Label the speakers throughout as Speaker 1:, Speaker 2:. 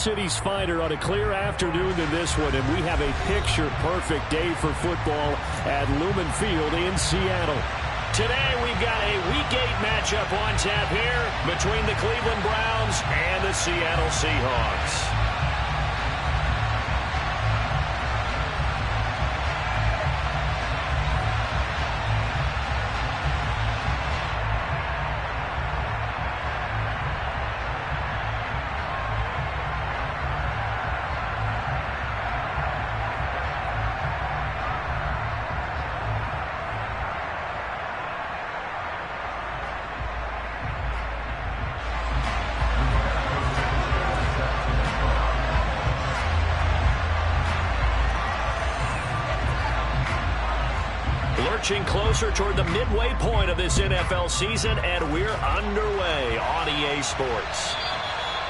Speaker 1: City's fighter on a clear afternoon than this one, and we have a picture-perfect day for football at Lumen Field in Seattle. Today we've got a Week 8 matchup on tap here between the Cleveland Browns and the Seattle Seahawks. Lurching closer toward the midway point of this NFL season, and we're underway on EA Sports.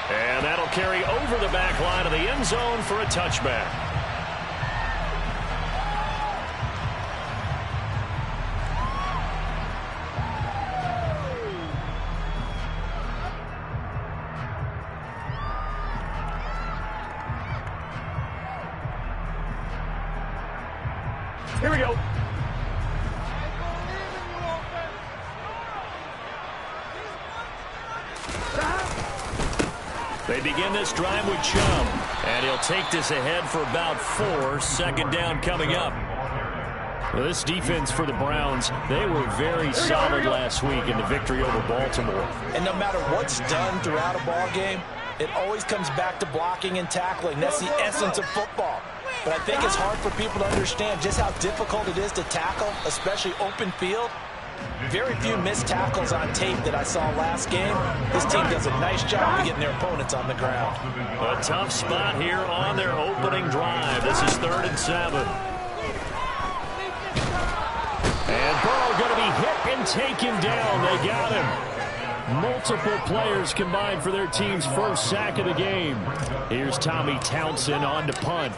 Speaker 1: And that'll carry over the back line of the end zone for a touchback. Here we go. They begin this drive with Chubb, and he'll take this ahead for about 4. Second down coming up. Well, this defense for the Browns, they were very solid last week in the victory over Baltimore.
Speaker 2: And no matter what's done throughout a ball game, it always comes back to blocking and tackling. That's the essence of football. But I think it's hard for people to understand just how difficult it is to tackle, especially open field. Very few missed tackles on tape that I saw last game. This team does a nice job of getting their opponents on the ground.
Speaker 1: A tough spot here on their opening drive. This is 3rd and 7. And Burrow going to be hit and taken down. They got him. Multiple players combined for their team's first sack of the game. Here's Tommy Townsend on to punt.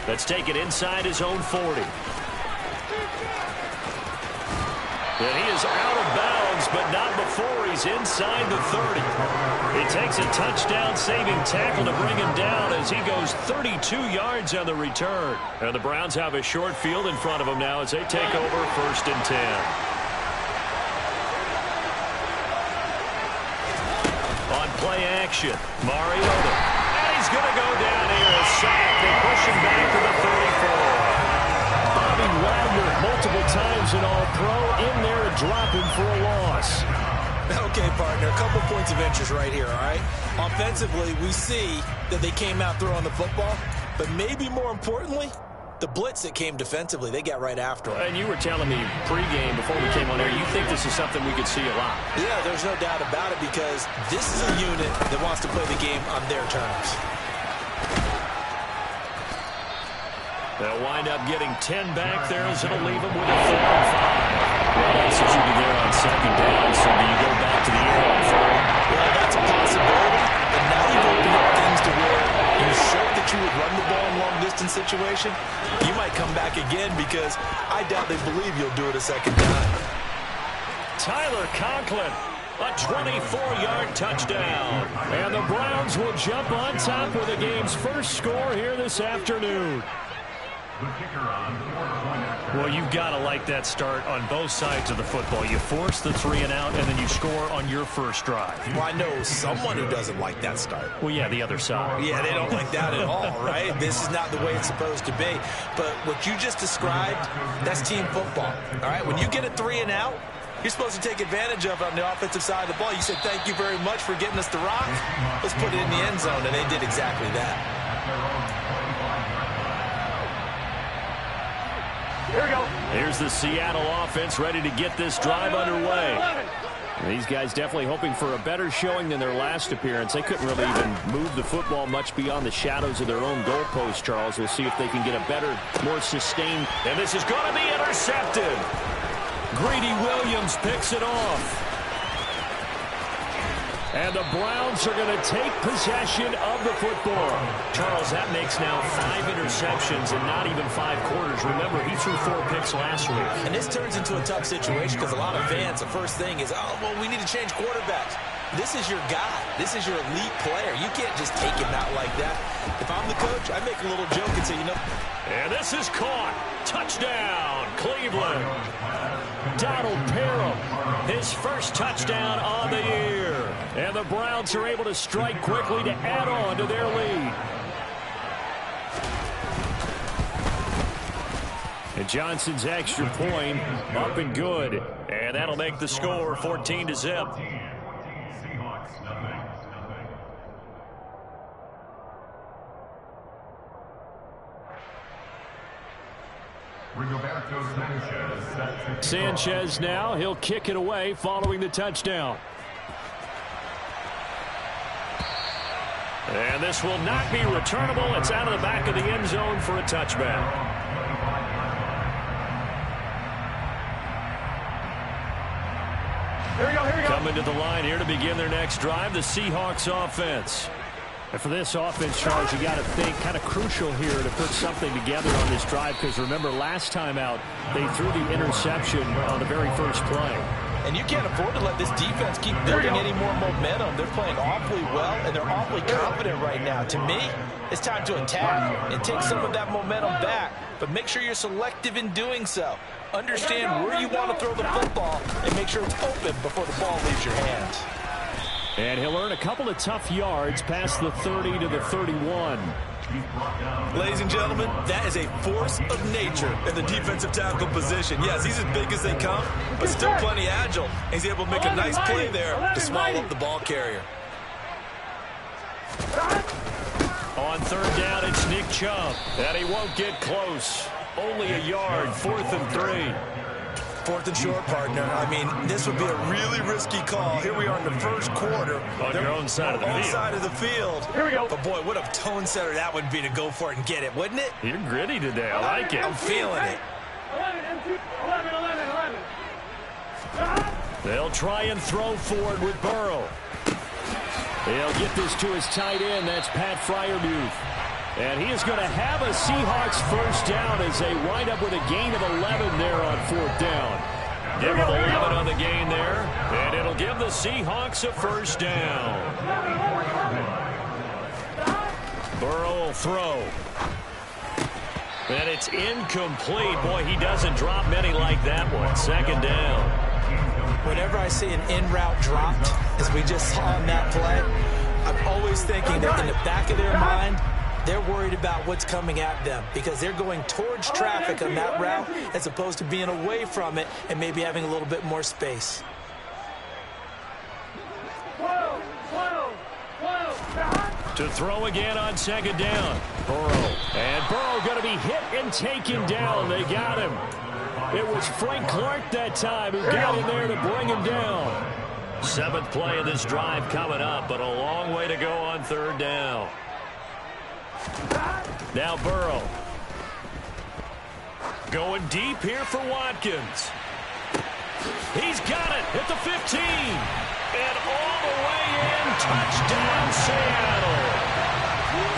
Speaker 1: Let's take it inside his own 40. And he is out of bounds, but not before he's inside the 30. He takes a touchdown-saving tackle to bring him down as he goes 32 yards on the return. And the Browns have a short field in front of them now as they take over 1st and 10. On play action, Mariota. He's going to go down here, a sack. They push him back to the 34. Bobby Wagner, multiple times an All-Pro, in there to drop him for a loss.
Speaker 2: Okay, partner, a couple points of interest right here, all right? Offensively, we see that they came out throwing the football, but maybe more importantly, the blitz that came defensively, they got right after him.
Speaker 1: And you were telling me pregame before we came on air, you think this is something we could see a lot.
Speaker 2: Yeah, there's no doubt about it because this is a unit that wants to play the game on their terms.
Speaker 1: They'll wind up getting 10 back there as it'll leave them with a 4 and 5. Well, executed there on 2nd down, so do you go back to the air on 4th?
Speaker 2: Well, that's a possibility, but now you've opened up things to where you showed that you would run the ball in long-distance situation. You might come back again because I doubt they believe you'll do it a 2nd time.
Speaker 1: Tyler Conklin, a 24-yard touchdown. And the Browns will jump on top with the game's first score here this afternoon. Well, you've got to like that start on both sides of the football. You force the 3 and out, and then you score on your first drive.
Speaker 2: Well, I know someone who doesn't like that start.
Speaker 1: Well, yeah, the other side.
Speaker 2: Yeah, they don't like that at all, right? This is not the way it's supposed to be. But what you just described, that's team football, all right? When you get a 3 and out, you're supposed to take advantage of it on the offensive side of the ball. You said, thank you very much for getting us the rock. Let's put it in the end zone, and they did exactly that.
Speaker 1: Here we go. Here's the Seattle offense ready to get this drive underway. These guys definitely hoping for a better showing than their last appearance. They couldn't really even move the football much beyond the shadows of their own goalpost, Charles. We'll see if they can get a better, more sustained. And this is going to be intercepted. Greedy Williams picks it off. And the Browns are going to take possession of the football. Charles, that makes now 5 interceptions in not even 5 quarters. Remember, he threw 4 picks last week.
Speaker 2: And this turns into a tough situation because a lot of fans, the first thing is, oh, well, we need to change quarterbacks. This is your guy. This is your elite player. You can't just take him out like that. If I'm the coach, I make a little joke and say, you know.
Speaker 1: And this is caught. Touchdown, Cleveland. Donald Parham, his first touchdown on the year. And the Browns are able to strike quickly to add on to their lead. And Johnson's extra point up and good. And that'll make the score 14-0. Sanchez now, he'll kick it away following the touchdown. And this will not be returnable. It's out of the back of the end zone for a touchback.
Speaker 3: Here we go.
Speaker 1: Coming to the line here to begin their next drive, the Seahawks offense. And for this offense, Charles, you got to think kind of crucial here to put something together on this drive, because remember last time out they threw the interception on the very first play.
Speaker 2: And you can't afford to let this defense keep building any more momentum. They're playing awfully well, and they're awfully confident right now. To me, it's time to attack and take some of that momentum back, but make sure you're selective in doing so. Understand where you want to throw the football and make sure it's open before the ball leaves your hands.
Speaker 1: And he'll earn a couple of tough yards past the 30 to the 31.
Speaker 2: Ladies and gentlemen, that is a force of nature in the defensive tackle position. Yes, he's as big as they come, but still plenty agile. He's able to make a nice play there to swallow up the ball carrier.
Speaker 1: On third down, it's Nick Chubb. And he won't get close. Only a yard, 4th and 3.
Speaker 2: 4th and short, partner. I mean, this would be a really risky call. Here we are in the first quarter.
Speaker 1: On your own side of the field.
Speaker 2: Side of the field.
Speaker 3: Here we go.
Speaker 2: But, boy, what a tone setter that would be to go for it and get it, wouldn't it?
Speaker 1: You're gritty today. I like it.
Speaker 2: I'm feeling it.
Speaker 3: 11.
Speaker 1: They'll try and throw forward with Burrow. He'll get this to his tight end. That's Pat Freiermuth. And he is going to have a Seahawks first down as they wind up with a gain of 11 there on 4th down. Give him 11 on the gain there, and it'll give the Seahawks a first down. Burrow will throw. And it's incomplete. Boy, he doesn't drop many like that one. 2nd down.
Speaker 2: Whenever I see an in-route dropped, as we just saw on that play, I'm always thinking that in the back of their mind, they're worried about what's coming at them because they're going towards traffic on that route as opposed to being away from it and maybe having a little bit more space.
Speaker 1: To throw again on 2nd down. Burrow. And Burrow going to be hit and taken down. They got him. It was Frank Clark that time who got in there to bring him down. 7th play of this drive coming up, but a long way to go on 3rd down. Now Burrow. Going deep here for Watkins. He's got it at the 15. And all the way in. Touchdown, Seattle.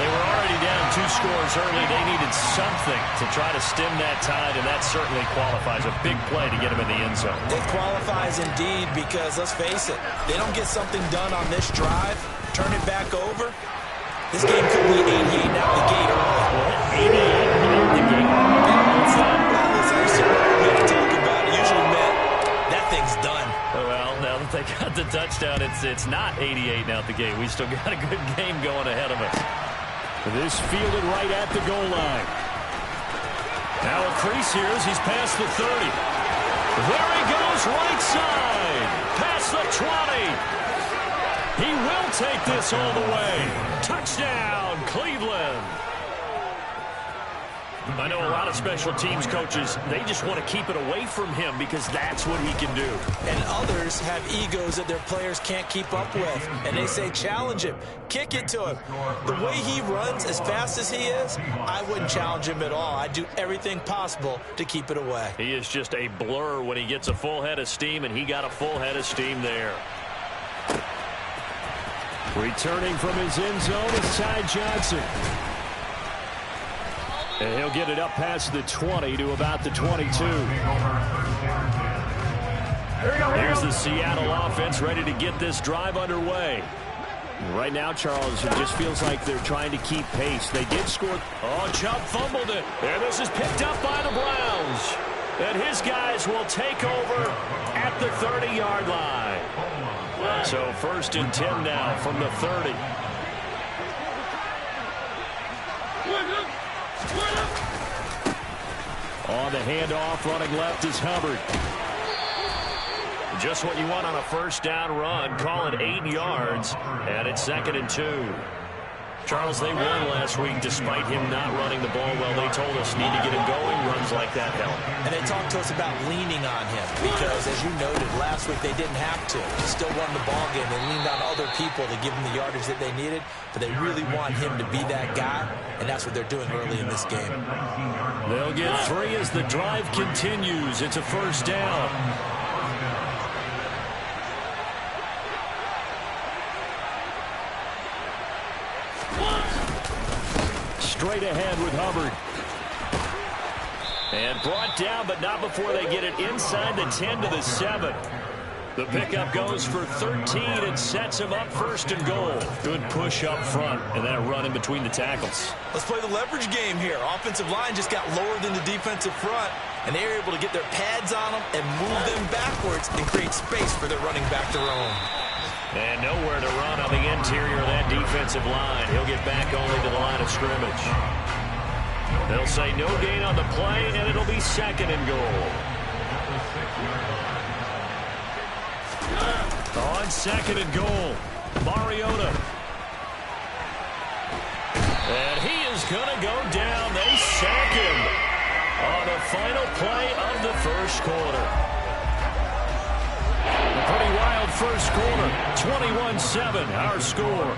Speaker 1: They were already down 2 scores early. They needed something to try to stem that tide, and that certainly qualifies. A big play to get him in the end zone.
Speaker 2: It qualifies indeed because, let's face it, they don't get something done on this drive, turn it back over. This game could be 88 out the gate early.
Speaker 1: 88 out the gate.
Speaker 2: Usually meant that thing's done.
Speaker 1: Well, now that they got the touchdown, it's not 88 out the gate. We still got a good game going ahead of us. This fielded right at the goal line. Now a crease here as he's past the 30. There he goes, right side. Past the 20. He will take this all the way. Touchdown, Cleveland. I know a lot of special teams coaches, they just want to keep it away from him because that's what he can do.
Speaker 2: And others have egos that their players can't keep up with. And they say, challenge him, kick it to him. The way he runs as fast as he is, I wouldn't challenge him at all. I'd do everything possible to keep it away.
Speaker 1: He is just a blur when he gets a full head of steam, and he got a full head of steam there. Returning from his end zone is Ty Johnson. And he'll get it up past the 20 to about the 22. Here's the Seattle offense ready to get this drive underway. Right now, Charles, it just feels like they're trying to keep pace. They did score. Oh, Chubb fumbled it. And this is picked up by the Browns. And his guys will take over at the 30-yard line. So 1st and 10 now from the 30. On the handoff, running left is Hubbard. Just what you want on a first down run. Call it 8 yards, and it's 2nd and 2. Charles, they won last week despite him not running the ball well. They told us need to get him going. Runs like that help. And they talked to us about leaning on him because, as you noted, last week they didn't have to. They still won the ball game. They leaned on other people to give them the yardage that they needed, but they really want him to be that guy, and that's what they're doing early in this game. They'll get 3 as the drive continues. It's a first down. Straight ahead with Hubbard. And brought down, but not before they get it inside the 10 to the 7. The pickup goes for 13 and sets him up 1st and goal. Good push up front and then a run in between the tackles. Let's play the leverage game here. Offensive line just got lower than the defensive front, and they were able to get their pads on them and move them backwards and create space for their running back to roam. And nowhere to run on the interior of that defensive line. He'll get back only to the line of scrimmage. They'll say no gain on the play, and it'll be 2nd and goal. On 2nd and goal, Mariota. And he is going to go down. They sack him on the final play of the first quarter. A pretty wild first quarter. 21-7, our score.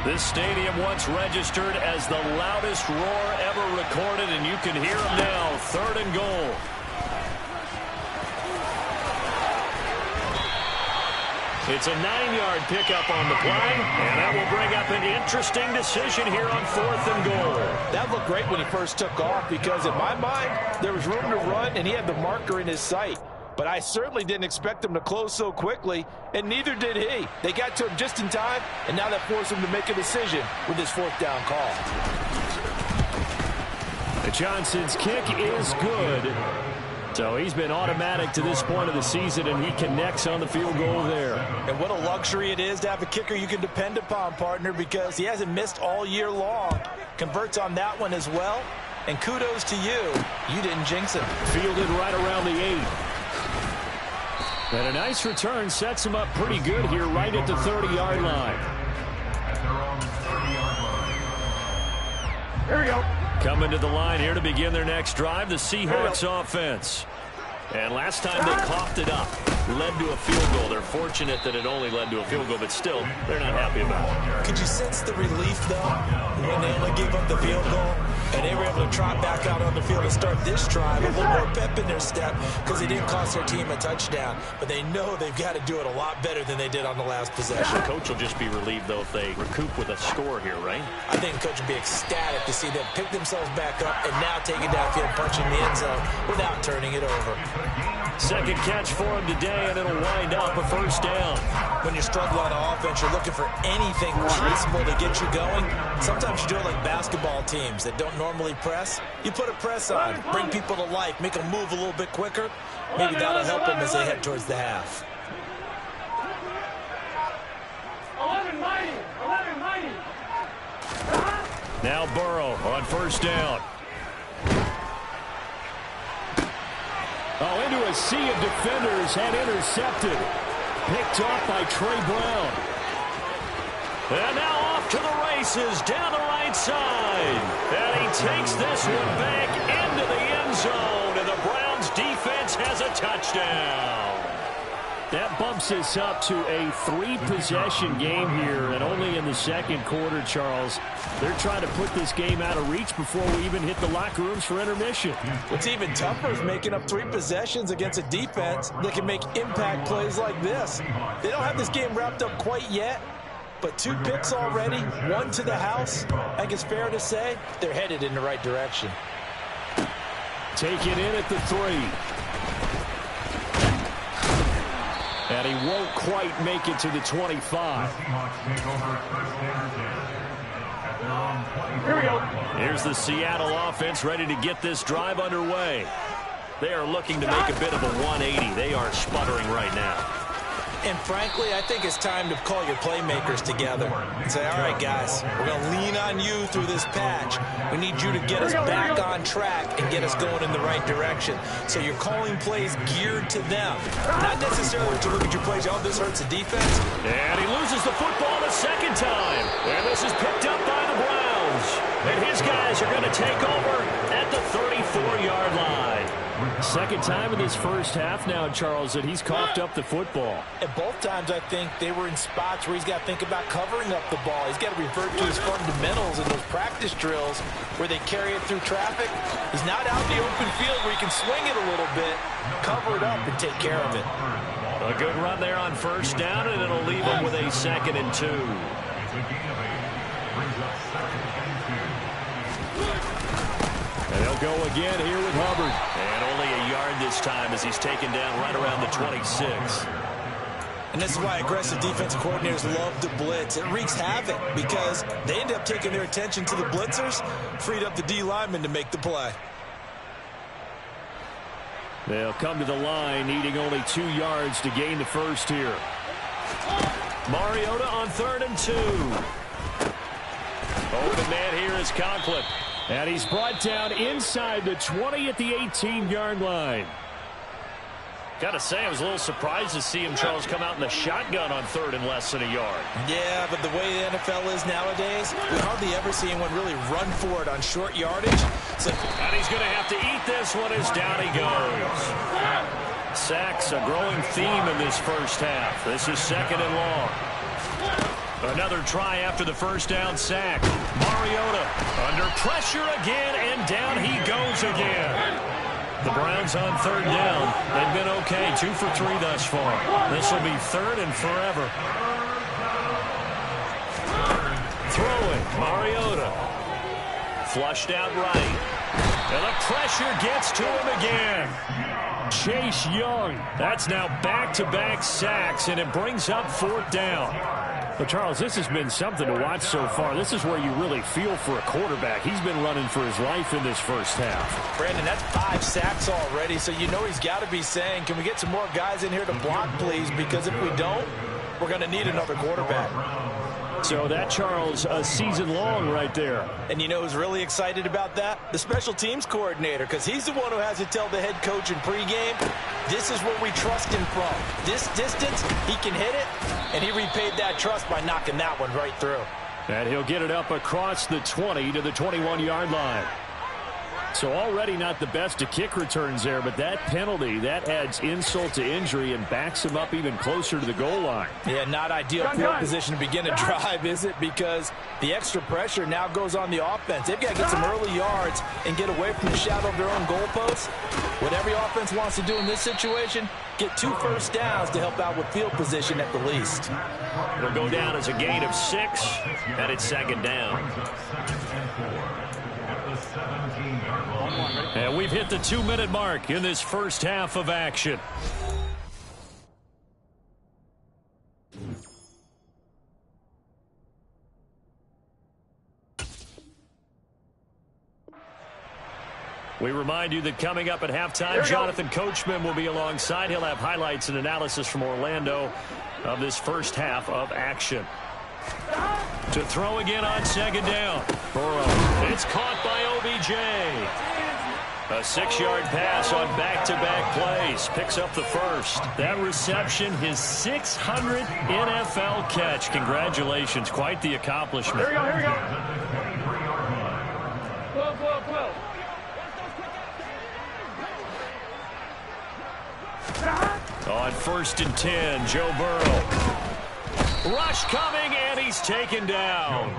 Speaker 1: This stadium once registered as the loudest roar ever recorded, and you can hear them now. 3rd and goal. It's a 9-yard pickup on the play, and that will bring up an interesting decision here on 4th and goal.
Speaker 2: That looked great when he first took off because, in my mind, there was room to run, and he had the marker in his sight. But I certainly didn't expect him to close so quickly, and neither did he. They got to him just in time, and now that forced him to make a decision with his 4th down call.
Speaker 1: Johnson's kick is good. So he's been automatic to this point of the season, and he connects on the field goal there.
Speaker 2: And what a luxury it is to have a kicker you can depend upon, partner, because he hasn't missed all year long. Converts on that one as well. And kudos to you. You didn't jinx him.
Speaker 1: Fielded right around the 8. And a nice return sets him up pretty good here right at the 30-yard line.
Speaker 3: Here we go.
Speaker 1: Coming to the line here to begin their next drive, the Seahawks offense. And last time they coughed it up, led to a field goal. They're fortunate that it only led to a field goal, but still, they're not happy about it.
Speaker 2: Could you sense the relief, though, when they only gave up the field goal? And they were able to trot back out on the field and start this drive a little more pep in their step because they didn't cost their team a touchdown. But they know they've got to do it a lot better than they did on the last possession.
Speaker 1: The coach will just be relieved, though, if they recoup with a score here, right?
Speaker 2: I think the coach will be ecstatic to see them pick themselves back up and now take it downfield, punching the end zone without turning it over.
Speaker 1: Second catch for him today, and it'll wind up a first down.
Speaker 2: When you struggle on offense, you're looking for anything possible to get you going. Sometimes you do it like basketball teams that don't normally press. You put a press on, bring people to life, make them move a little bit quicker. Maybe that'll help them as they head towards the half.
Speaker 3: 11 mighty.
Speaker 1: Now Burrow on first down. Oh, into a sea of defenders and intercepted. Picked off by Trey Brown. And now off to the races down the right side. And he takes this one back into the end zone. And the Browns defense has a touchdown. touchdown. That bumps us up to a 3-possession game here, and only in the second quarter, Charles. They're trying to put this game out of reach before we even hit the locker rooms for intermission.
Speaker 2: What's even tougher is making up 3 possessions against a defense that can make impact plays like this. They don't have this game wrapped up quite yet, but 2 picks already, 1 to the house. I think it's fair to say they're headed in the right direction.
Speaker 1: Take it in at the 3. And he won't quite make it to the 25.
Speaker 3: Here we go.
Speaker 1: Here's the Seattle offense ready to get this drive underway. They are looking to make a bit of a 180. They are sputtering right now.
Speaker 2: And frankly, I think it's time to call your playmakers together and say, all right, guys, we're going to lean on you through this patch. We need you to get us back on track and get us going in the right direction. So you're calling plays geared to them, not necessarily to look at your plays, oh, this hurts the defense.
Speaker 1: And he loses the football a second time. And this is picked up by the Browns. And his guys are going to take over at the 34-yard line. Second time in this first half now, Charles, that he's coughed up the football.
Speaker 2: And both times, I think, they were in spots where he's got to think about covering up the ball. He's got to revert to his fundamentals in those practice drills where they carry it through traffic. He's not out in the open field where he can swing it a little bit, cover it up, and take care of it.
Speaker 1: A good run there on first down, and it'll leave him with a 2nd and 2. And they'll go again here with Hubbard. And only a yard this time as he's taken down right around the 26.
Speaker 2: And this is why aggressive defensive coordinators love to blitz. It wreaks havoc because they end up taking their attention to the blitzers, freed up the D lineman to make the play.
Speaker 1: They'll come to the line, needing only 2 yards to gain the first here. Mariota on 3rd and 2. Open man here is Conklin. And he's brought down inside the 20 at the 18-yard line. Got to say, I was a little surprised to see him, Charles, come out in the shotgun on 3rd and less than a yard.
Speaker 2: Yeah, but the way the NFL is nowadays, we hardly ever see anyone really run for it on short yardage.
Speaker 1: And he's going to have to eat this one as down he goes. Sacks, a growing theme in this first half. This is 2nd and long. Another try after the first down sack. Mariota under pressure again, and down he goes again. The Browns on 3rd down. They've been okay, 2 for 3 thus far. This will be 3rd and forever. Throwing, Mariota. Flushed out right. And the pressure gets to him again. Chase Young. That's now back-to-back sacks, and it brings up 4th down. But, Charles, this has been something to watch so far. This is where you really feel for a quarterback. He's been running for his life in this first half.
Speaker 2: Brandon, that's 5 sacks already, so you know he's got to be saying, can we get some more guys in here to block, please? Because if we don't, we're going to need another quarterback.
Speaker 1: So that, Charles, a season long right there.
Speaker 2: And you know who's really excited about that? The special teams coordinator, because he's the one who has to tell the head coach in pregame, this is where we trust him from. This distance, he can hit it, and he repaid that trust by knocking that one right through.
Speaker 1: And he'll get it up across the 20 to the 21-yard line. So already not the best of kick returns there, but that penalty, that adds insult to injury and backs him up even closer to the goal line.
Speaker 2: Yeah, not ideal field position to begin a drive, is it? Because the extra pressure now goes on the offense. They've got to get some early yards and get away from the shadow of their own goalposts. What every offense wants to do in this situation, get 2 first downs to help out with field position at the least.
Speaker 1: It'll go down as a gain of 6, and it's 2nd down. And we've hit the 2-minute mark in this first half of action. We remind you that coming up at halftime, Jonathan Coachman will be alongside. He'll have highlights and analysis from Orlando of this first half of action. To throw again on 2nd down. Burrow. It's caught by OBJ. A 6-yard pass on back-to-back plays. Picks up the first. That reception, his 600th NFL catch. Congratulations. Quite the accomplishment.
Speaker 3: Here we go. Flow.
Speaker 1: first and 10. Joe Burrow. Rush coming, and he's taken down.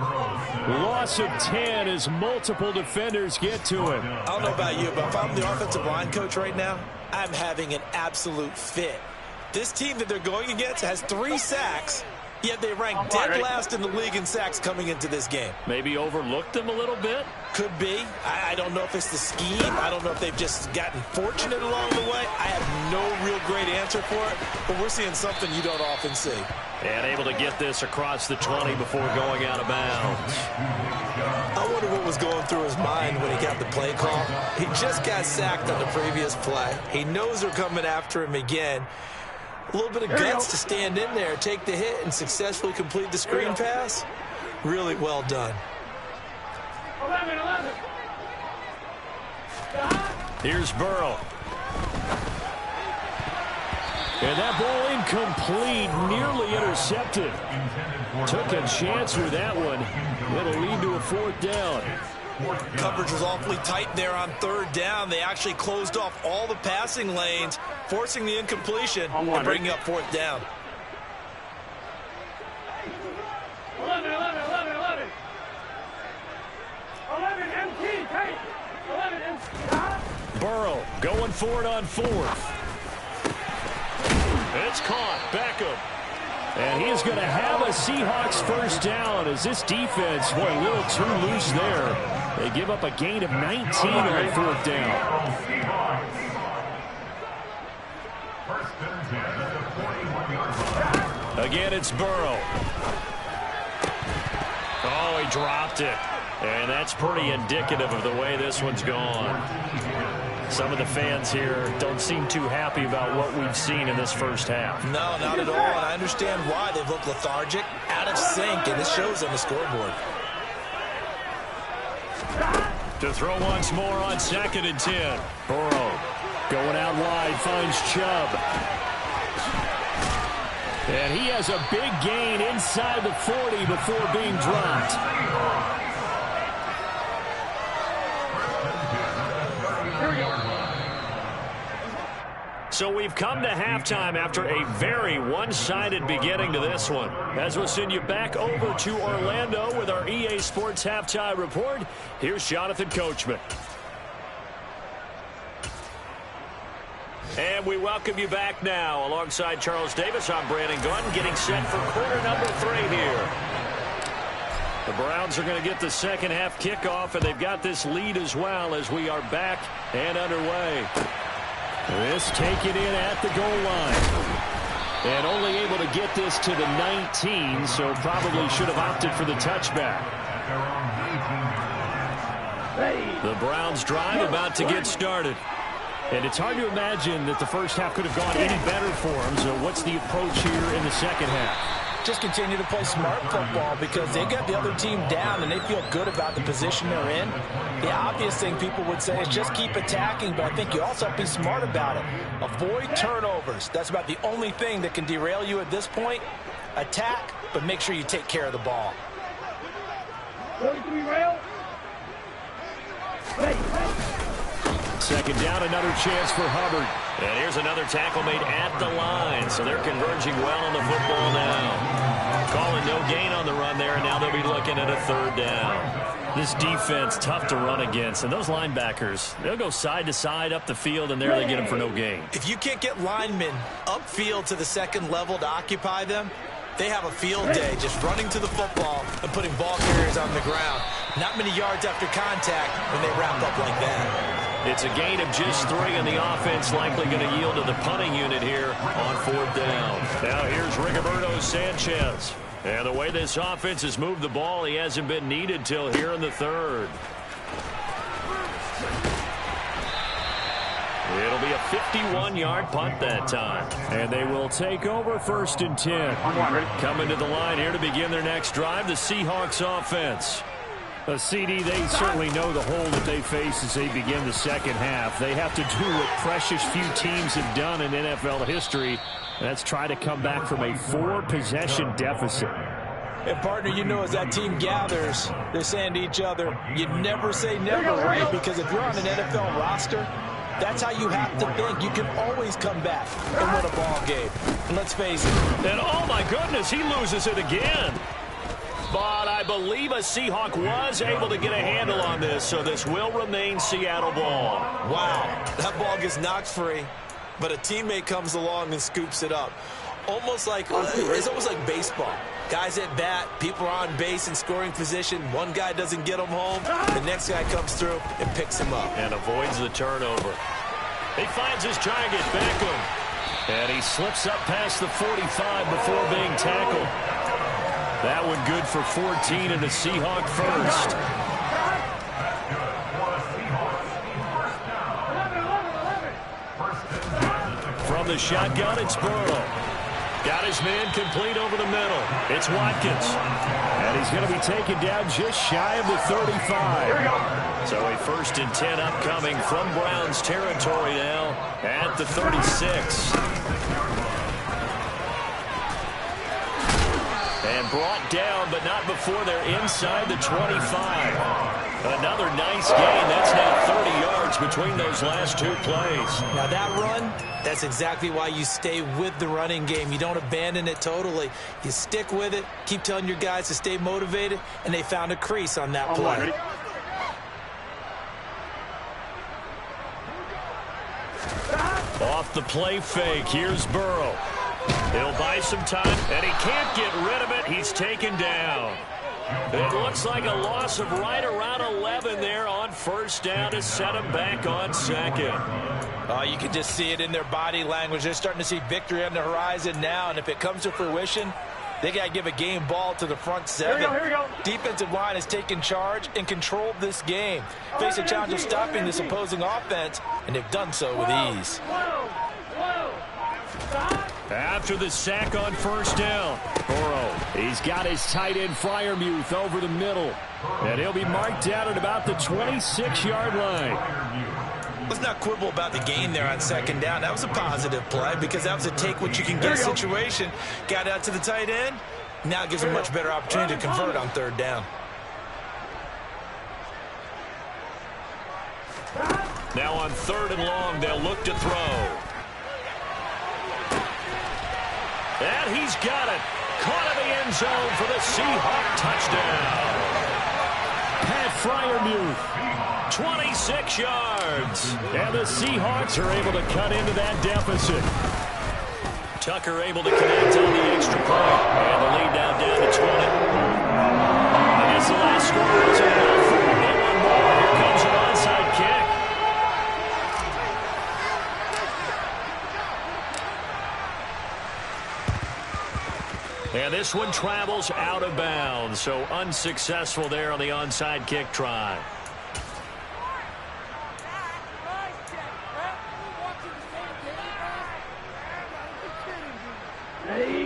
Speaker 1: Loss of 10 as multiple defenders get to him.
Speaker 2: I don't know about you, but if I'm the offensive line coach right now, I'm having an absolute fit. This team that they're going against has 3 sacks, yet they rank dead last in the league in sacks coming into this game.
Speaker 1: Maybe overlooked them a little bit?
Speaker 2: Could be. I don't know if it's the scheme. I don't know if they've just gotten fortunate along the way. I have no real great answer for it, but we're seeing something you don't often see.
Speaker 1: And able to get this across the 20 before going out of bounds.
Speaker 2: I wonder what was going through his mind when he got the play call. He just got sacked on the previous play. He knows they're coming after him again. A little bit of guts to stand in there, take the hit, and successfully complete the screen pass. Really well done.
Speaker 3: 11.
Speaker 1: Here's Burrow. And that ball incomplete, nearly intercepted. Took a chance with that one. It'll lead to a 4th down.
Speaker 2: Coverage was awfully tight there on 3rd down. They actually closed off all the passing lanes, forcing the incompletion and bringing up 4th down.
Speaker 3: 11. 11 MT, take. 11 MT.
Speaker 1: Burrow going for it on 4th. It's caught. Beckham. And he is going to have a Seahawks first down as this defense went a little too loose there. They give up a gain of 19 on 4th down. Again, it's Burrow. Oh, he dropped it. And that's pretty indicative of the way this one's gone. Some of the fans here don't seem too happy about what we've seen in this first half.
Speaker 2: No, not at all, and I understand why. They've looked lethargic, out of sync, and this shows on the scoreboard.
Speaker 1: To throw once more on 2nd and 10. Burrow going out wide, finds Chubb. And he has a big gain inside the 40 before being dropped. So we've come to halftime after a very one-sided beginning to this one. As we'll send you back over to Orlando with our EA Sports Halftime Report, here's Jonathan Coachman. And we welcome you back now. Alongside Charles Davis, I'm Brandon Gordon, getting set for quarter number 3 here. The Browns are going to get the second half kickoff, and they've got this lead as well as we are back and underway. This taken in at the goal line. And only able to get this to the 19, so probably should have opted for the touchback. The Browns drive about to get started. And it's hard to imagine that the first half could have gone any better for them. So what's the approach here in the second half?
Speaker 2: Just continue to play smart football because they got the other team down and they feel good about the position they're in. The obvious thing people would say is just keep attacking, but I think you also have to be smart about it. Avoid turnovers. That's about the only thing that can derail you at this point. Attack, but make sure you take care of the ball.
Speaker 3: 43 rail.
Speaker 1: Second down, another chance for Hubbard. And here's another tackle made at the line. So they're converging well on the football now. Calling no gain on the run there, and now they'll be looking at a 3rd down. This defense, tough to run against. And those linebackers, they'll go side to side up the field, and there they get them for no gain.
Speaker 2: If you can't get linemen upfield to the second level to occupy them, they have a field day just running to the football and putting ball carriers on the ground. Not many yards after contact when they wrap up like that.
Speaker 1: It's a gain of just 3, and the offense likely going to yield to the punting unit here on 4th down. Now here's Rigoberto Sanchez. And the way this offense has moved the ball, he hasn't been needed till here in the 3rd. It'll be a 51-yard punt that time. And they will take over 1st and 10. Coming to the line here to begin their next drive, the Seahawks offense. CD, they certainly know the hole that they face as they begin the second half. They have to do what precious few teams have done in NFL history. That's try to come back from a 4-possession deficit.
Speaker 2: And, partner, you know, as that team gathers, they're saying to each other, you never say never, right? Because if you're on an NFL roster, That's how you have to think. You can always come back and win a ball game. And let's face it.
Speaker 1: And oh my goodness, he loses it again. But I believe a Seahawk was able to get a handle on this, so this will remain Seattle ball.
Speaker 2: Wow, that ball gets knocked free, but a teammate comes along and scoops it up. It's almost like baseball. Guys at bat, people are on base in scoring position. One guy doesn't get him home. The next guy comes through and picks him up.
Speaker 1: And avoids the turnover. He finds his target, Beckham. And he slips up past the 45 before being tackled. That one good for 14 and a Seahawk first. From the shotgun, it's Burrow. Got his man complete over the middle. It's Watkins. And he's going to be taken down just shy of the 35. So a 1st and 10 upcoming from Browns territory now at the 36. And brought down, but not before they're inside the 25. Another nice gain. That's now 30 yards between those last 2 plays.
Speaker 2: Now that run, that's exactly why you stay with the running game. You don't abandon it totally. You stick with it, keep telling your guys to stay motivated, and they found a crease on that play.
Speaker 1: Off the play fake, here's Burrow. He'll buy some time, and he can't get rid of it. He's taken down. It looks like a loss of right around 11 there on 1st down to set him back on 2nd.
Speaker 2: Oh, you can just see it in their body language. They're starting to see victory on the horizon now, and if it comes to fruition, they got to give a game ball to the front 7.
Speaker 3: Here we go.
Speaker 2: Defensive line has taken charge and controlled this game. Face a challenge of stopping this opposing offense, and they've done so with ease.
Speaker 1: After the sack on 1st down, Burrow, he's got his tight end Freiermuth over the middle. And he'll be marked down at about the 26-yard line.
Speaker 2: Let's not quibble about the gain there on 2nd down. That was a positive play because that was a take-what-you-can-get situation. Got out to the tight end. Now it gives him a much better opportunity to convert on 3rd down.
Speaker 1: Now on 3rd and long, they'll look to throw. And he's got it. Caught in the end zone for the Seahawk touchdown. Pat Freiermuth, 26 yards. And the Seahawks are able to cut into that deficit. Tucker able to connect on the extra point. And the lead now down to 20. I guess the last score wasn't enough. They want more. Here comes an onside kick. And this one travels out of bounds, so unsuccessful there on the onside kick try.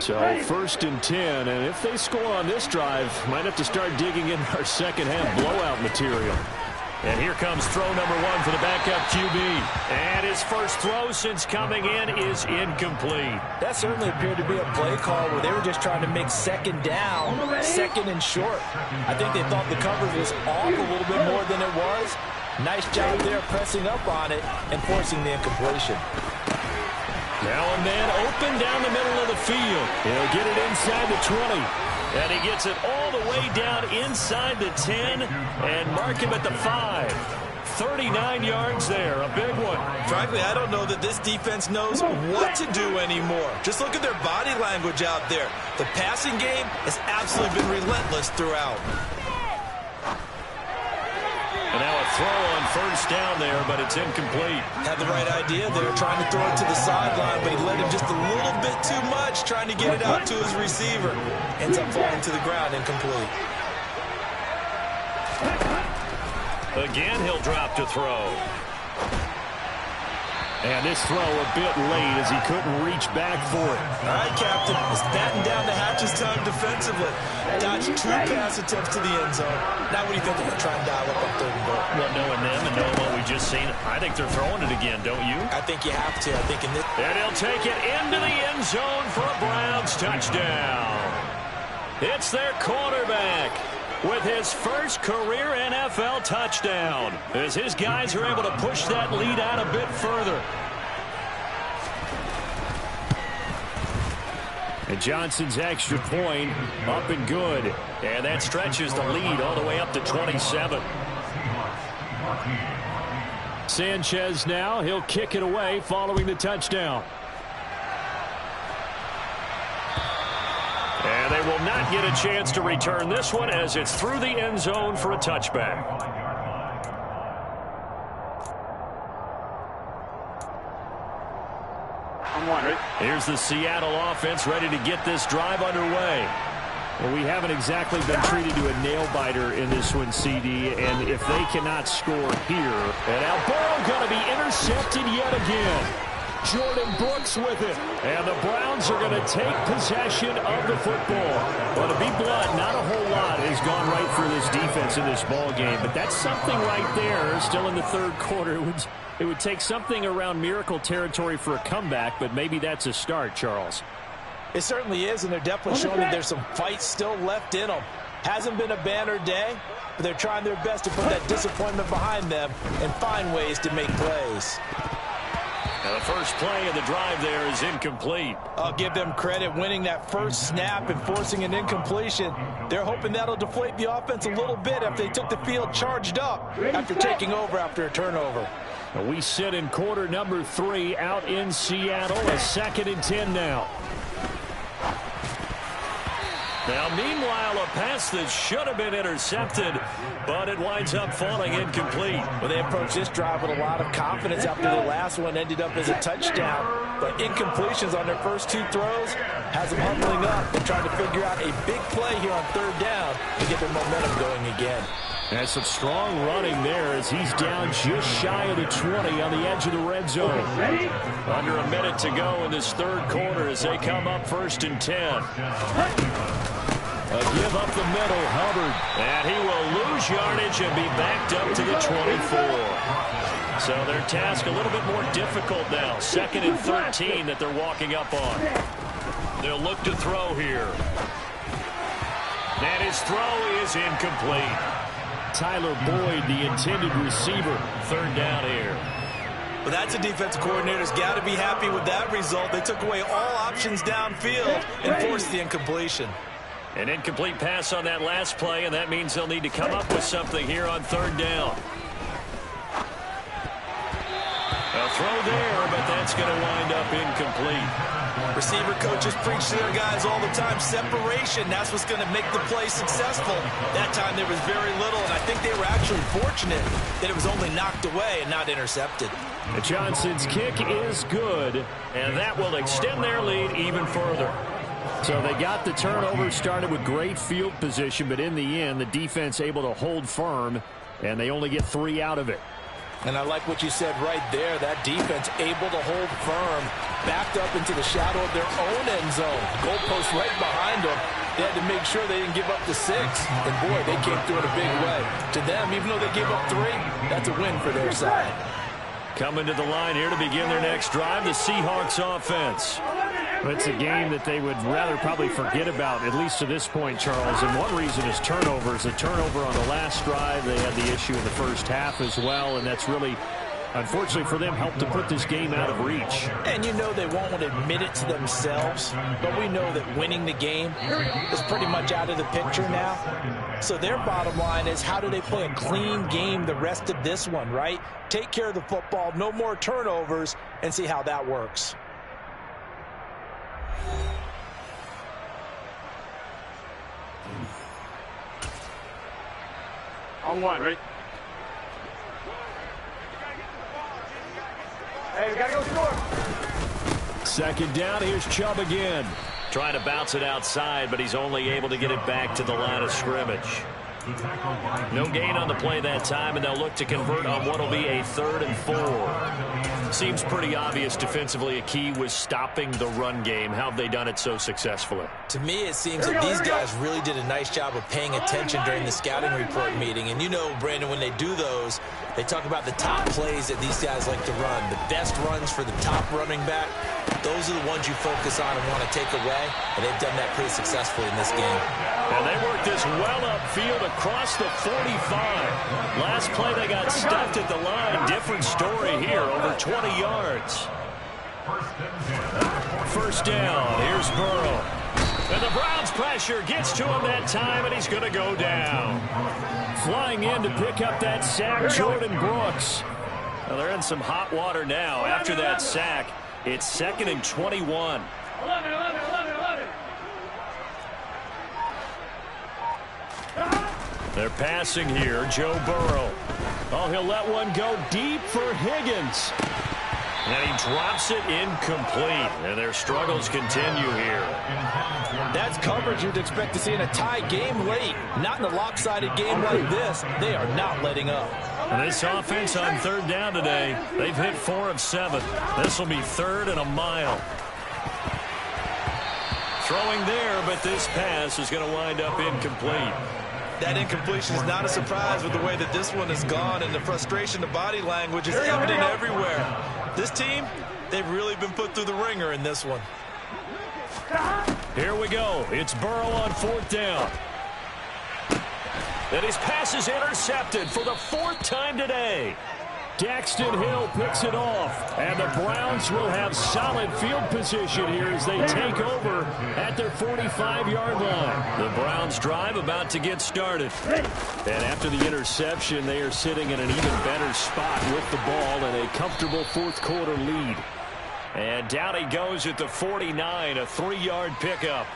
Speaker 1: So 1st and 10, and if they score on this drive, might have to start digging in our second half blowout material. And here comes throw number 1 for the backup QB. And his first throw since coming in is incomplete.
Speaker 2: That certainly appeared to be a play call where they were just trying to make 2nd down, 2nd and short. I think they thought the coverage was off a little bit more than it was. Nice job there pressing up on it and forcing the incompletion.
Speaker 1: Now a man open down the middle of the field. He'll get it inside the 20. And he gets it all the way down inside the 10 and mark him at the 5. 39 yards there, a big one.
Speaker 2: Frankly, I don't know that this defense knows what to do anymore. Just look at their body language out there. The passing game has absolutely been relentless throughout.
Speaker 1: And now a throw on 1st down there, but it's incomplete.
Speaker 2: Had the right idea there, trying to throw it to the sideline, but he led him just a little bit too much, trying to get it out to his receiver. Ends up falling to the ground, incomplete.
Speaker 1: Again, he'll drop to throw. And this throw a bit late as he couldn't reach back for it.
Speaker 2: All right, Captain. It's batting down the hatches time defensively. Dodged 2 pass attempts to the end zone. Now what do you think they're going to try and dial up on 3rd and goal?
Speaker 1: Well, knowing them and knowing what we just seen, I think they're throwing it again, don't you?
Speaker 2: I think you have to. I think in this...
Speaker 1: And he'll take it into the end zone for a Browns touchdown. It's their quarterback. with his first career NFL touchdown, as his guys are able to push that lead out a bit further. And Johnson's extra point up and good. And that stretches the lead all the way up to 27. Sanchez now, he'll kick it away following the touchdown. And they will not get a chance to return this one as it's through the end zone for a touchback. Here's the Seattle offense ready to get this drive underway. Well, we haven't exactly been treated to a nail-biter in this one, CD, and if they cannot score here, and now Burrow going to be intercepted yet again. Jordan Brooks with it, and the Browns are going to take possession of the football. Well, to be blunt, not a whole lot has gone right for this defense in this ball game, but that's something right there. Still in the third quarter, it would take something around miracle territory for a comeback, but maybe that's a start, Charles.
Speaker 2: It certainly is, and they're definitely showing that there's some fight still left in them. Hasn't been a banner day, but they're trying their best to put that disappointment behind them and find ways to make plays.
Speaker 1: Now the first play of the drive there is incomplete.
Speaker 2: I'll give them credit winning that first snap and forcing an incompletion. They're hoping that'll deflate the offense a little bit after they took the field charged up after taking over after a turnover.
Speaker 1: Now we sit in quarter number 3 out in Seattle, a 2nd and 10 now. Now, meanwhile, a pass that should have been intercepted, but it winds up falling incomplete.
Speaker 2: Well, they approached this drive with a lot of confidence after the last one ended up as a touchdown. But incompletions on their first 2 throws has them huddling up and trying to figure out a big play here on 3rd down to get their momentum going again.
Speaker 1: And some strong running there as he's down just shy of the 20 on the edge of the red zone. Under a minute to go in this 3rd quarter as they come up 1st and 10. A give up the middle, Hubbard. And he will lose yardage and be backed up to the 24. So their task a little bit more difficult now. 2nd and 13 that they're walking up on. They'll look to throw here. And his throw is incomplete. Tyler Boyd, the intended receiver. 3rd down here.
Speaker 2: But that's a defensive coordinator's got to be happy with that result. They took away all options downfield and forced the incompletion.
Speaker 1: An incomplete pass on that last play, and that means they'll need to come up with something here on 3rd down. A throw there, but that's going to wind up incomplete.
Speaker 2: Receiver coaches preach to their guys all the time. Separation, that's what's going to make the play successful. That time there was very little, and I think they were actually fortunate that it was only knocked away and not intercepted.
Speaker 1: Johnson's kick is good, and that will extend their lead even further. So they got the turnover started with great field position, but in the end, the defense able to hold firm, and they only get 3 out of it.
Speaker 2: And I like what you said right there. That defense able to hold firm, backed up into the shadow of their own end zone. Goalpost right behind them. They had to make sure they didn't give up the 6. And, boy, they came through in a big way. To them, even though they gave up 3, that's a win for their side.
Speaker 1: Coming to the line here to begin their next drive, the Seahawks offense. It's a game that they would rather probably forget about, at least to this point, Charles. And one reason is turnovers. A turnover on the last drive. They had the issue in the first half as well, and that's really, unfortunately for them, helped to put this game out of reach.
Speaker 2: And you know they won't admit it to themselves, but we know that winning the game is pretty much out of the picture now. So their bottom line is, how do they play a clean game the rest of this one, right? Take care of the football, no more turnovers, and see how that works.
Speaker 3: On 1, ready? Hey, we gotta go score.
Speaker 1: 2nd down, here's Chubb again. Trying to bounce it outside, but he's only able to get it back to the line of scrimmage. No gain on the play that time, and they'll look to convert on what will be a 3rd and 4. Seems pretty obvious defensively a key was stopping the run game. How have they done it so successfully?
Speaker 2: To me, it seems that these guys really did a nice job of paying attention during the scouting report meeting. And you know, Brandon, when they do those, they talk about the top plays that these guys like to run. The best runs for the top running back, those are the ones you focus on and want to take away. And they've done that pretty successfully in this game.
Speaker 1: And they work this well upfield across the 45. Last play they got stuffed at the line. Different story here, over 20 yards. First down, here's Burrow. And the Browns pressure gets to him that time, and he's going to go down. Flying in to pick up that sack, Jordan Brooks. Well, they're in some hot water now. After that sack, it's 2nd and 21. They're passing here, Joe Burrow. Oh, he'll let one go deep for Higgins. And he drops it incomplete. And their struggles continue here.
Speaker 2: That's coverage you'd expect to see in a tie game late. Not in a lopsided game like this. They are not letting up.
Speaker 1: And this offense on 3rd down today, they've hit 4 of 7. This will be 3rd and a mile. Throwing there, but this pass is going to wind up incomplete.
Speaker 2: That incompletion is not a surprise with the way that this one has gone, and the frustration, the body language is evident everywhere. This team, they've really been put through the ringer in this one.
Speaker 1: Here we go. It's Burrow on 4th down. And his pass is intercepted for the 4th time today. Daxton Hill picks it off, and the Browns will have solid field position here as they take over at their 45-yard line. The Browns drive about to get started. And after the interception, they are sitting in an even better spot with the ball and a comfortable 4th quarter lead. And down he goes at the 49, a 3-yard pickup.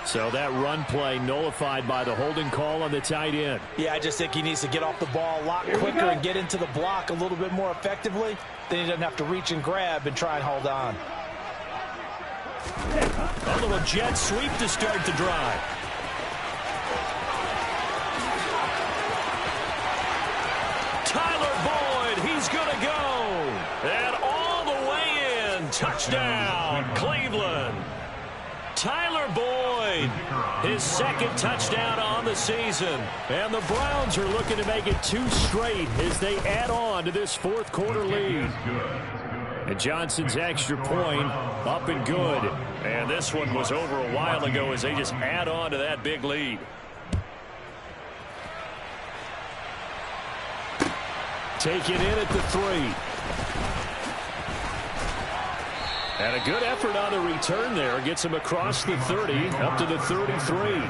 Speaker 1: So that run play nullified by the holding call on the tight end.
Speaker 2: Yeah, I just think he needs to get off the ball a lot quicker and get into the block a little bit more effectively. Then he doesn't have to reach and grab and try and hold on.
Speaker 1: A little jet sweep to start the drive. Tyler Boyd, he's going to go. And all the way in. Touchdown, Cleveland. Tyler Boyd, his 2nd touchdown on the season. And the Browns are looking to make it 2 straight as they add on to this 4th quarter lead. And Johnson's extra point up and good. And this one was over a while ago as they just add on to that big lead. Take it in at the 3. And a good effort on the return there. Gets him across the 30, up to the 33.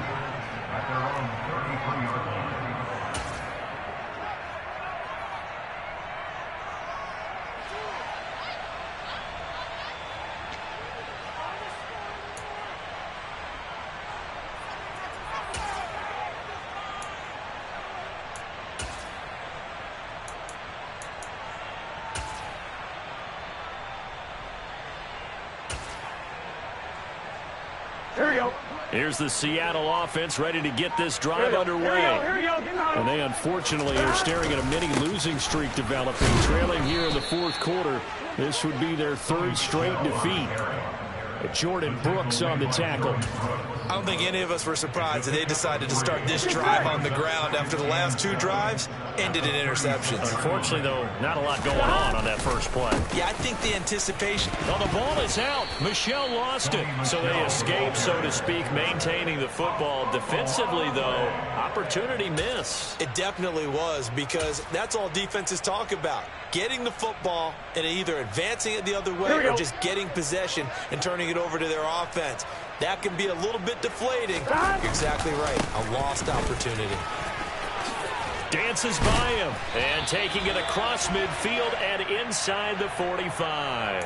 Speaker 1: Here's the Seattle offense ready to get this drive underway. And they unfortunately are staring at a mini losing streak developing, trailing here in the 4th quarter. This would be their 3rd straight defeat. Jordan Brooks on the tackle.
Speaker 2: I don't think any of us were surprised that they decided to start this drive on the ground after the last 2 drives ended in interceptions.
Speaker 1: Unfortunately, though, not a lot going on that first play.
Speaker 2: Yeah, I think the anticipation.
Speaker 1: Well, the ball is out. Michelle lost it. So they escape, so to speak, maintaining the football. Defensively, though, opportunity miss.
Speaker 2: It definitely was, because that's all defenses talk about. Getting the football and either advancing it the other way or just getting possession and turning it over to their offense. That can be a little bit deflating. You're exactly right. A lost opportunity.
Speaker 1: Dances by him and taking it across midfield and inside the 45.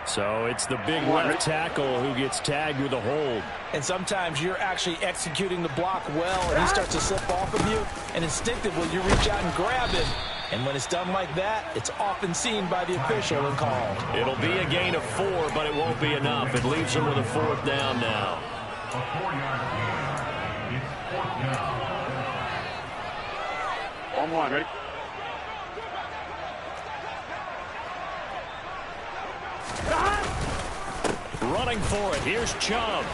Speaker 1: So it's the big left tackle who gets tagged with a hold.
Speaker 2: And sometimes you're actually executing the block well and he starts to slip off of you, and instinctively you reach out and grab him. And when it's done like that, it's often seen by the official and called.
Speaker 1: It'll be a gain of 4, but it won't be enough. It leaves them with a 4th down now.
Speaker 3: On 1, ready?
Speaker 1: Running for it. Here's Chubb.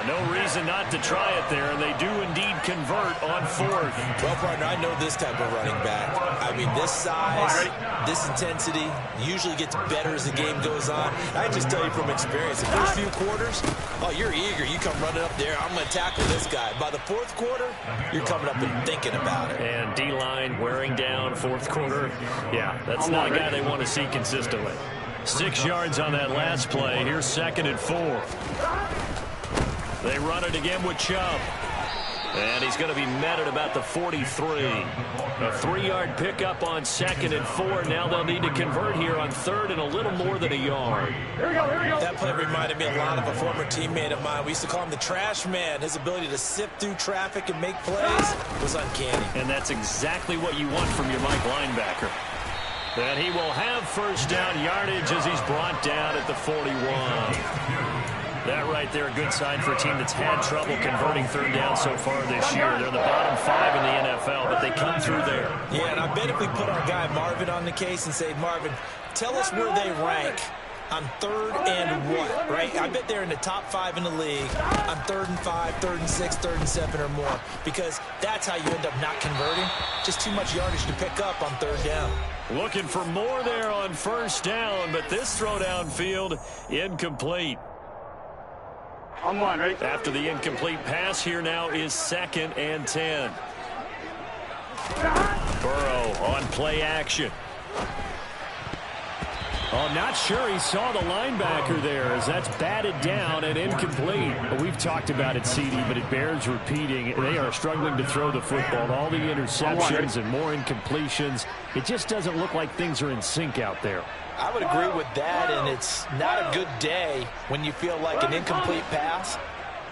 Speaker 1: No reason not to try it there, and they do indeed convert on fourth.
Speaker 2: Well, partner, I know this type of running back. I mean, this size, this intensity usually gets better as the game goes on. I just tell you from experience, the first few quarters, oh, you're eager. You come running up there, I'm going to tackle this guy. By the fourth quarter, you're coming up and thinking about it.
Speaker 1: And D-line wearing down fourth quarter. Yeah, that's not a guy they want to see consistently. 6 yards on that last play. Here's 2nd and 4. They run it again with Chubb. And he's going to be met at about the 43. A 3-yard pickup on 2nd and 4. Now they'll need to convert here on 3rd and a little more than a yard.
Speaker 3: Here we go, here we go.
Speaker 2: That play reminded me a lot of a former teammate of mine. We used to call him the trash man. His ability to sift through traffic and make plays was uncanny.
Speaker 1: And that's exactly what you want from your Mike linebacker. And he will have first down yardage as he's brought down at the 41. That right there, a good sign for a team that's had trouble converting 3rd down so far this year. They're the bottom 5 in the NFL, but they come through there.
Speaker 2: Yeah, and I bet if we put our guy Marvin on the case and say, Marvin, tell us where they rank on 3rd and what, right? I bet they're in the top 5 in the league on 3rd and 5, 3rd and 6, 3rd and 7 or more, because that's how you end up not converting. Just too much yardage to pick up on 3rd down.
Speaker 1: Looking for more there on 1st down, but this throw downfield incomplete.
Speaker 3: On 1, ready?
Speaker 1: After the incomplete pass, here now is 2nd and 10. Burrow on play action. Oh, not sure he saw the linebacker there as that's batted down and incomplete. But we've talked about it, CD, but it bears repeating. They are struggling to throw the football. All the interceptions and more incompletions. It just doesn't look like things are in sync out there.
Speaker 2: I would agree with that, and it's not a good day when you feel like an incomplete pass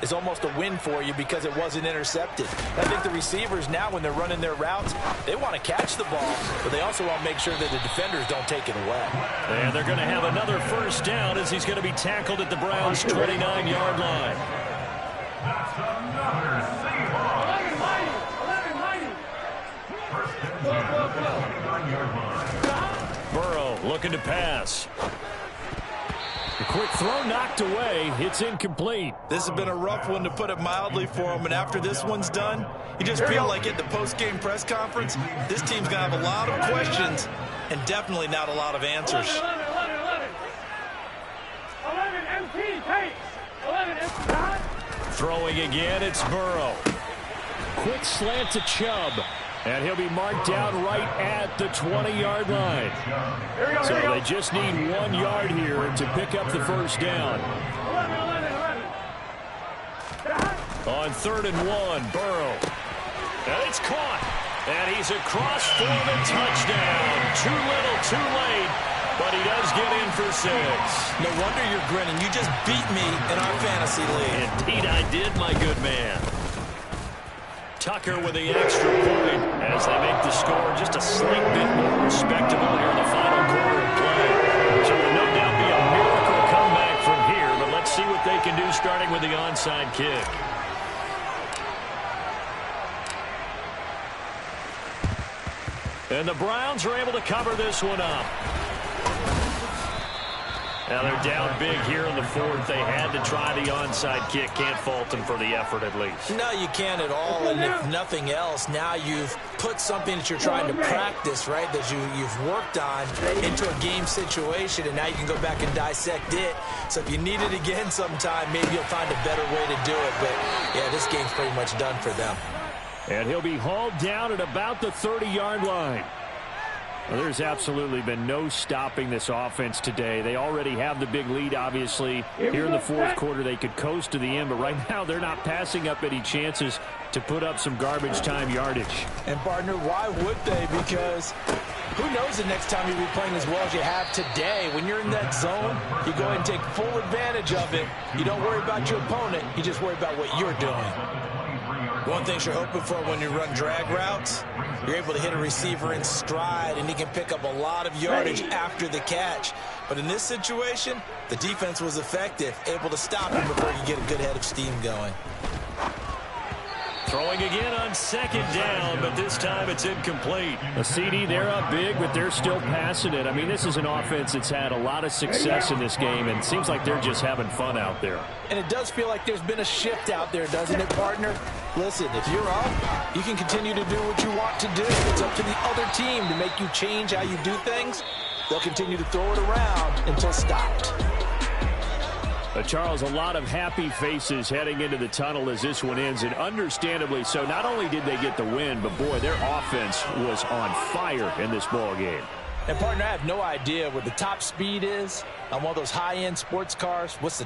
Speaker 2: is almost a win for you because it wasn't intercepted. I think the receivers now, when they're running their routes, they want to catch the ball, but they also want to make sure that the defenders don't take it away.
Speaker 1: And they're going to have another first down as he's going to be tackled at the Browns' 29-yard line. Burrow looking to pass. A quick throw knocked away. It's incomplete.
Speaker 2: This has been a rough one, to put it mildly, for him. And after this one's done, you just feel like at the post-game press conference, this team's going to have a lot of questions and definitely not a lot of answers.
Speaker 3: 11 MT, take. 11 MT.
Speaker 1: Throwing again, it's Burrow. Quick slant to Chubb. And he'll be marked down right at the 20-yard line. So they just need 1 yard here to pick up the first down. On 3rd and 1, Burrow. And it's caught. And he's across for the touchdown. Too little, too late. But he does get in for 6.
Speaker 2: No wonder you're grinning. You just beat me in our fantasy league.
Speaker 1: Indeed I did, my good man. Tucker with the extra point as they make the score just a slight bit more respectable here in the final quarter of play. So it will no doubt be a miracle comeback from here, but let's see what they can do starting with the onside kick. And the Browns are able to cover this one up. Now they're down big here in the 4th. They had to try the onside kick. Can't fault them for the effort at least.
Speaker 2: No, you can't at all. And if nothing else, now you've put something that you're trying to practice, right, that you've worked on into a game situation, and now you can go back and dissect it. So if you need it again sometime, maybe you'll find a better way to do it. But, yeah, this game's pretty much done for them.
Speaker 1: And he'll be hauled down at about the 30-yard line. Well, there's absolutely been no stopping this offense today. They already have the big lead, obviously. Here in the 4th quarter, they could coast to the end, but right now they're not passing up any chances to put up some garbage time yardage.
Speaker 2: And, partner, why would they? Because who knows the next time you'll be playing as well as you have today. When you're in that zone, you go ahead and take full advantage of it. You don't worry about your opponent. You just worry about what you're doing. One thing you're hoping for when you run drag routes, you're able to hit a receiver in stride, and he can pick up a lot of yardage after the catch. But in this situation, the defense was effective, able to stop him before you get a good head of steam going.
Speaker 1: Throwing again on second down, but this time it's incomplete. A CD, they're up big, but they're still passing it. I mean, this is an offense that's had a lot of success in this game, and it seems like they're just having fun out there.
Speaker 2: And it does feel like there's been a shift out there, doesn't it, partner? Listen, if you're up, you can continue to do what you want to do. It's up to the other team to make you change how you do things. They'll continue to throw it around until stopped.
Speaker 1: Charles, a lot of happy faces heading into the tunnel as this one ends, and understandably so. Not only did they get the win, but, boy, their offense was on fire in this ball game.
Speaker 2: And, partner, I have no idea what the top speed is on one of those high-end sports cars. What's the